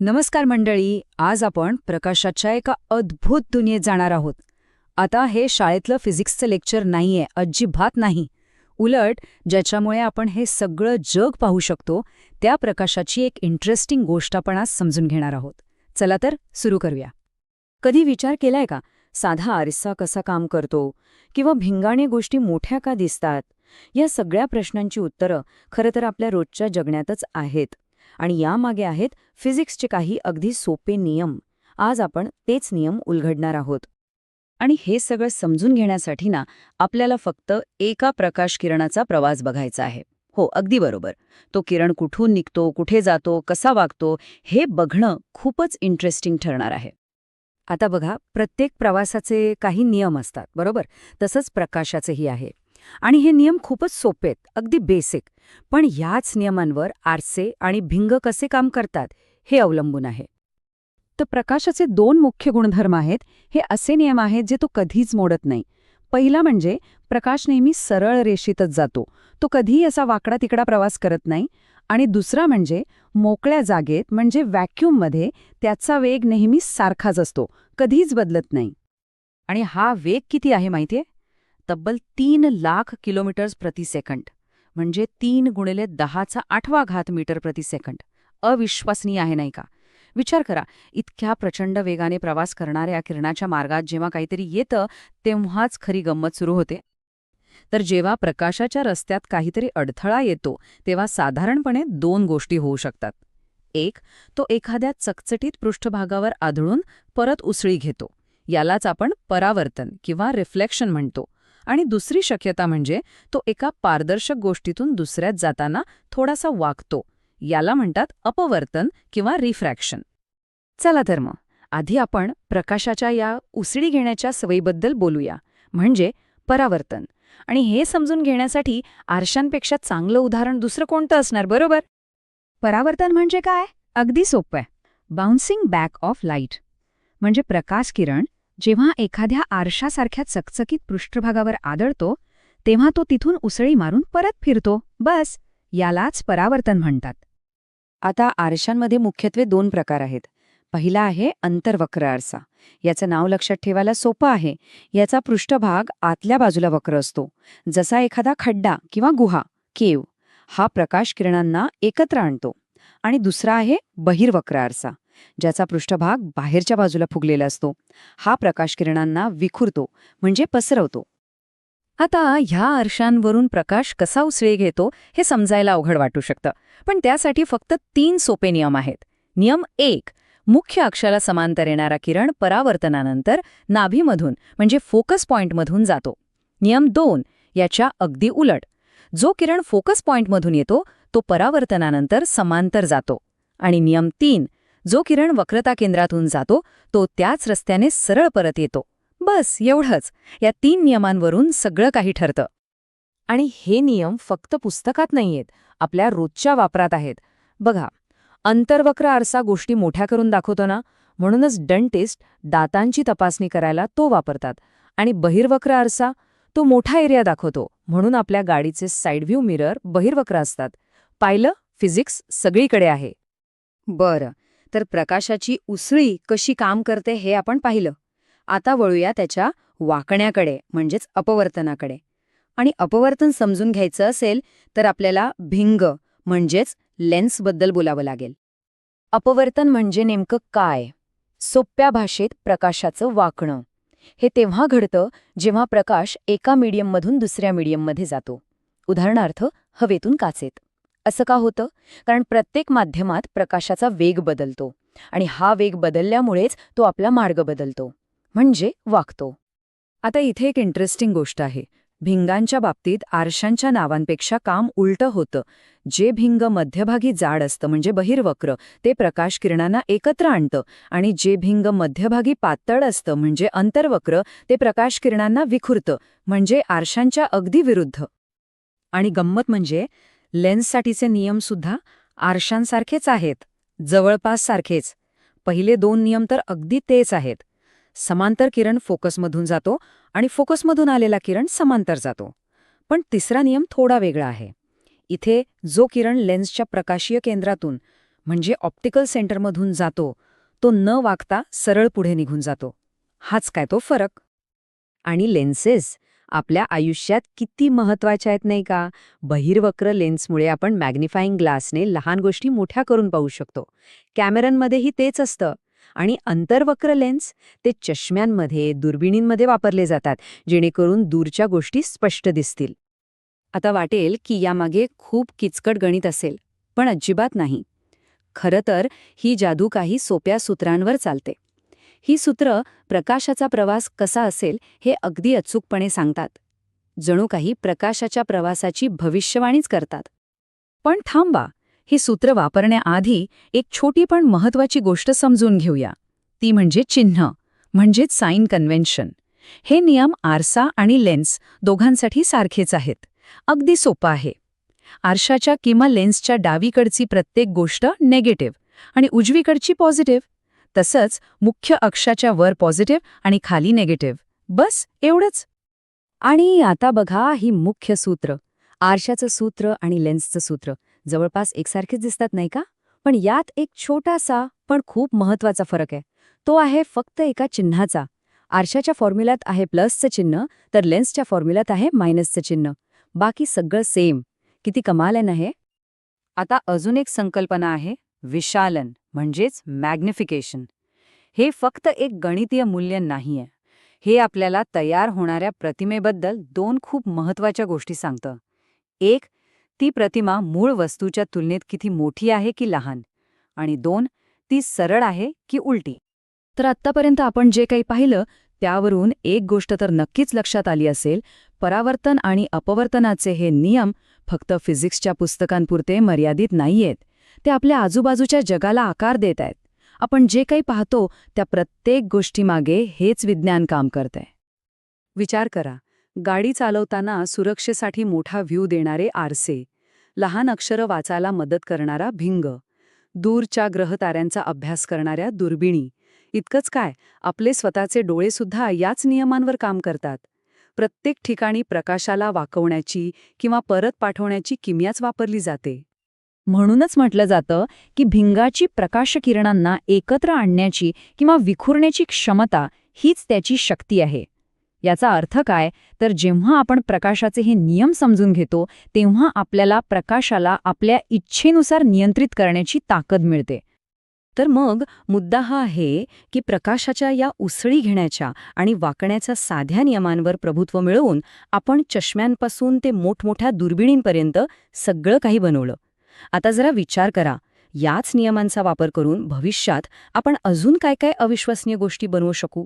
नमस्कार मंडळी. आज आपण प्रकाशाच्या एका अद्भुत दुनियेत जाणार आहोत. आता हे शाळेतलं फिजिक्सचं लेक्चर नाहीये, अजिबात नाही. उलट ज्याच्यामुळे आपण हे सगळं जग पाहू शकतो त्या प्रकाशाची एक इंटरेस्टिंग गोष्ट आपण आज समजून घेणार आहोत. चला तर सुरू करूया. कधी विचार केलाय का, साधा आरसा कसा काम करतो किंवा भिंगाणे गोष्टी मोठ्या का दिसतात? या सगळ्या प्रश्नांची उत्तरं खरं तर आपल्या रोजच्या जगण्यातच आहेत. आणि यामागे आहेत फिजिक्सचे काही अगदी सोपे नियम. आज आपण तेच नियम उलगडणार आहोत. आणि हे सगळं समजून घेण्यासाठी ना आपल्याला फक्त एका प्रकाश किरणाचा प्रवास बघायचा आहे. हो, अगदी बरोबर. तो किरण कुठून निघतो, कुठे जातो, कसा वागतो, हे बघणं खूपच इंटरेस्टिंग ठरणार आहे. आता बघा, प्रत्येक प्रवासाचे काही नियम असतात, बरोबर? तसंच प्रकाशाचेही आहे. आणि हे नियम खूपच सोपे आहेत, अगदी बेसिक. पण ह्याच नियमांवर आरसे आणि भिंग कसे काम करतात हे अवलंबून आहे. तर प्रकाशाचे दोन मुख्य गुणधर्म आहेत. हे असे नियम आहेत जे तो कधीच मोडत नाही. पहिला म्हणजे प्रकाश नेहमी सरळ रेषेतच जातो, तो कधीही असा वाकडा तिकडा प्रवास करत नाही. आणि दुसरा म्हणजे मोकळ्या जागेत म्हणजे व्हॅक्यूममध्ये त्याचा वेग नेहमी सारखाच असतो, कधीच बदलत नाही. आणि हा वेग किती आहे माहितीये? तब्बल 3 लाख किलोमीटर्स प्रति सेकंड, म्हणजे 3 × 10⁸ मीटर प्रति सेकंड. अविश्वसनीय आहे नाही का? विचार करा, इतक्या प्रचंड वेगाने प्रवास करणाऱ्या किरणाच्या मार्गात जेव्हा काहीतरी येतं तेव्हाच खरी गंमत सुरू होते. तर जेव्हा प्रकाशाच्या रस्त्यात काहीतरी अडथळा येतो तेव्हा साधारणपणे दोन गोष्टी होऊ शकतात. एक, तो एखाद्या चकचटीत पृष्ठभागावर आदळून परत उसळी घेतो, यालाच आपण परावर्तन किंवा रिफ्लेक्शन म्हणतो. आणि दुसरी शक्यता म्हणजे तो एका पारदर्शक गोष्टीतून दुसऱ्यात जाताना थोडासा वाकतो, याला म्हणतात अपवर्तन किंवा रिफ्रॅक्शन. चला तर मग आधी आपण प्रकाशाच्या या उसळी घेण्याच्या सवयीबद्दल बोलूया, म्हणजे परावर्तन. आणि हे समजून घेण्यासाठी आरशांपेक्षा चांगलं उदाहरण दुसरं कोणतं असणार, बरोबर? परावर्तन म्हणजे काय? अगदी सोपं आहे. Bouncing back of light. म्हणजे प्रकाश किरण जेव्हा एखाद्या आरशासारख्या चकचकीत पृष्ठभागावर आदळतो तेव्हा तो तिथून उसळी मारून परत फिरतो, बस. यालाच परावर्तन म्हणतात. आता आरशांमध्ये मुख्यत्वे दोन प्रकार आहेत. पहिला आहे अंतर्वक्र आरसा. याचं नाव लक्षात ठेवायला सोपं आहे. याचा पृष्ठभाग आतल्या बाजूला वक्र असतो, जसा एखादा खड्डा किंवा गुहा, केव. हा प्रकाश किरणांना एकत्र आणतो. आणि दुसरा आहे बहिर्वक्र आरसा, ज्याचा पृष्ठभाग बाहेरच्या बाजूला फुगलेला असतो. हा प्रकाश किरणांना विखुरतो, म्हणजे पसरवतो. आता ह्या आरशांवरून प्रकाश कसा उसळी घेतो हे समजायला अवघड वाटू शकतं, पण त्यासाठी फक्त 3 सोपे नियम आहेत. नियम 1, मुख्य अक्षाला समांतर येणारा किरण परावर्तनानंतर नाभीमधून म्हणजे फोकस पॉइंटमधून जातो. नियम 2, याच्या अगदी उलट. जो किरण फोकस पॉइंटमधून येतो तो परावर्तनानंतर समांतर जातो. आणि नियम 3, जो किरण वक्रता केंद्रातून जातो तो त्याच रस्त्याने सरळ परत येतो. बस एवढंच. या 3 नियमांवरून सगळं काही ठरतं. आणि हे नियम फक्त पुस्तकात नाहीयेत, आपल्या रोजच्या वापरात आहेत. बघा, अंतर्वक्र आरसा गोष्टी मोठ्या करून दाखवतो ना, म्हणूनच डेंटिस्ट दातांची तपासणी करायला तो वापरतात. आणि बहिर्वक्र आरसा तो मोठा एरिया दाखवतो, म्हणून आपल्या गाडीचे साईड व्ह्यू मिरर बहिर्वक्र असतात. पाहिलं, फिजिक्स सगळीकडे आहे. बरं, तर प्रकाशाची उसळी कशी काम करते हे आपण पाहिलं. आता वळूया त्याच्या वाकण्याकडे, म्हणजेच अपवर्तनाकडे. आणि अपवर्तन समजून घ्यायचं असेल तर आपल्याला भिंग म्हणजेच लेन्सबद्दल बोलावं लागेल. अपवर्तन म्हणजे नेमकं काय? सोप्या भाषेत प्रकाशाचं वाकणं. हे तेव्हा घडतं जेव्हा प्रकाश एका मीडियममधून दुसऱ्या मीडियममध्ये जातो. उदाहरणार्थ हवेतून काचेत. असं का होतं? कारण प्रत्येक माध्यमात प्रकाशाचा वेग बदलतो आणि हा वेग बदलल्यामुळेच तो आपला मार्ग बदलतो, म्हणजे वाकतो. आता इथे एक इंटरेस्टिंग गोष्ट आहे. भिंगांच्या बाबतीत आरशांच्या नावांपेक्षा काम उलटं होतं. जे भिंग मध्यभागी जाड असतं म्हणजे बहिर्वक्र, ते प्रकाश किरणांना एकत्र आणतं. आणि जे भिंग मध्यभागी पातळ असतं म्हणजे अंतर्वक्र, ते प्रकाश किरणांना विखुरतं, म्हणजे आरशांच्या अगदी विरुद्ध. आणि गंमत म्हणजे लेन्ससाठीचे नियमसुद्धा आरशांसारखेच आहेत, जवळपास सारखेच. पहिले 2 नियम तर अगदी तेच आहेत. समांतर किरण फोकसमधून जातो आणि फोकसमधून आलेला किरण समांतर जातो. पण तिसरा नियम थोडा वेगळा आहे. इथे जो किरण लेन्सच्या प्रकाशीय केंद्रातून म्हणजे ऑप्टिकल सेंटरमधून जातो तो न वागता सरळ पुढे निघून जातो. हाच काय तो फरक. आणि लेन्सेस आपल्या आयुष्यात किती महत्वाच्या आहेत नाही का? बहिर्वक्र लेन्समुळे आपण मॅग्निफाईंग ग्लासने लहान गोष्टी मोठ्या करून पाहू शकतो. कॅमेऱ्यांमध्येही तेच असतं. आणि अंतर्वक्र लेन्स ते चष्म्यांमध्ये, दुर्बिणींमध्ये वापरले जातात, जेणेकरून दूरच्या गोष्टी स्पष्ट दिसतील. आता वाटेल की यामागे खूप किचकट गणित असेल, पण अजिबात नाही. खरं तर ही जादू काही सोप्या सूत्रांवर चालते. ही सूत्र प्रकाशाचा प्रवास कसा असेल हे अगदी अचूकपणे सांगतात. जणू काही प्रकाशाच्या प्रवासाची भविष्यवाणीच करतात. पण थांबा, ही सूत्र वापरण्याआधी एक छोटी पण महत्वाची गोष्ट समजून घेऊया. ती म्हणजे चिन्ह, म्हणजेच साइन कन्व्हेन्शन. हे नियम आरसा आणि लेन्स दोघांसाठी सारखेच आहेत. अगदी सोपं आहे. आरशाच्या किंवा लेन्सच्या डावीकडची प्रत्येक गोष्ट नेगेटिव्ह आणि उजवीकडची पॉझिटिव्ह. तसंच मुख्य अक्षाच्या वर पॉझिटिव्ह आणि खाली नेगेटिव्ह. बस एवढंच. आणि आता बघा ही मुख्य सूत्र. आरशाचं सूत्र आणि लेन्सचं सूत्र जवळपास एकसारखेच दिसतात नाही का? पण यात एक छोटासा पण खूप महत्वाचा फरक आहे. तो आहे फक्त एका चिन्हाचा. आरशाच्या फॉर्म्युल्यात आहे प्लसचं चिन्ह, तर लेन्सच्या फॉर्म्युल्यात आहे मायनसचं चिन्ह. बाकी सगळं सेम. किती कमाल आहे ना हे? आता अजून एक संकल्पना आहे, विशालन म्हणजेच मॅग्निफिकेशन. हे फक्त एक गणितीय मूल्य नाहीये. हे आपल्याला तयार होणाऱ्या प्रतिमेबद्दल दोन खूप महत्वाच्या गोष्टी सांगतं. एक, ती प्रतिमा मूळ वस्तूच्या तुलनेत किती मोठी आहे की लहान. आणि दोन, ती सरळ आहे की उलटी. तर आत्तापर्यंत आपण जे काही पाहिलं त्यावरून एक गोष्ट तर नक्कीच लक्षात आली असेल, परावर्तन आणि अपवर्तनाचे हे नियम फक्त फिजिक्सच्या पुस्तकांपुरते मर्यादित नाहीयेत. ते आपल्या आजूबाजूच्या जगाला आकार देत आहेत. आपण जे काही पाहतो त्या प्रत्येक गोष्टीमागे हेच विज्ञान काम करतंय. विचार करा, गाडी चालवताना सुरक्षेसाठी मोठा व्ह्यू देणारे आरसे, लहान अक्षरं वाचायला मदत करणारा भिंग, दूरच्या ग्रहताऱ्यांचा अभ्यास करणाऱ्या दुर्बिणी. इतकंच काय, आपले स्वतःचे डोळेसुद्धा याच नियमांवर काम करतात. प्रत्येक ठिकाणी प्रकाशाला वाकवण्याची किंवा परत पाठवण्याची किमयाच वापरली जाते. म्हणूनच म्हटलं जातं की भिंगाची प्रकाशकिरणांना एकत्र आणण्याची किंवा विखुरण्याची क्षमता हीच त्याची शक्ती आहे. याचा अर्थ काय, तर जेव्हा आपण प्रकाशाचे हे नियम समजून घेतो तेव्हा आपल्याला प्रकाशाला आपल्या इच्छेनुसार नियंत्रित करण्याची ताकद मिळते. तर मग मुद्दा हा आहे की प्रकाशाच्या या उसळी घेण्याच्या आणि वाकण्याच्या साध्या नियमांवर प्रभुत्व मिळवून आपण चष्म्यांपासून ते मोठमोठ्या दुर्बिणींपर्यंत सगळं काही बनवलं. आता जरा विचार करा, याच नियमांचा वापर करून भविष्यात आपण अजून काय काय अविश्वसनीय गोष्टी बनवू शकू.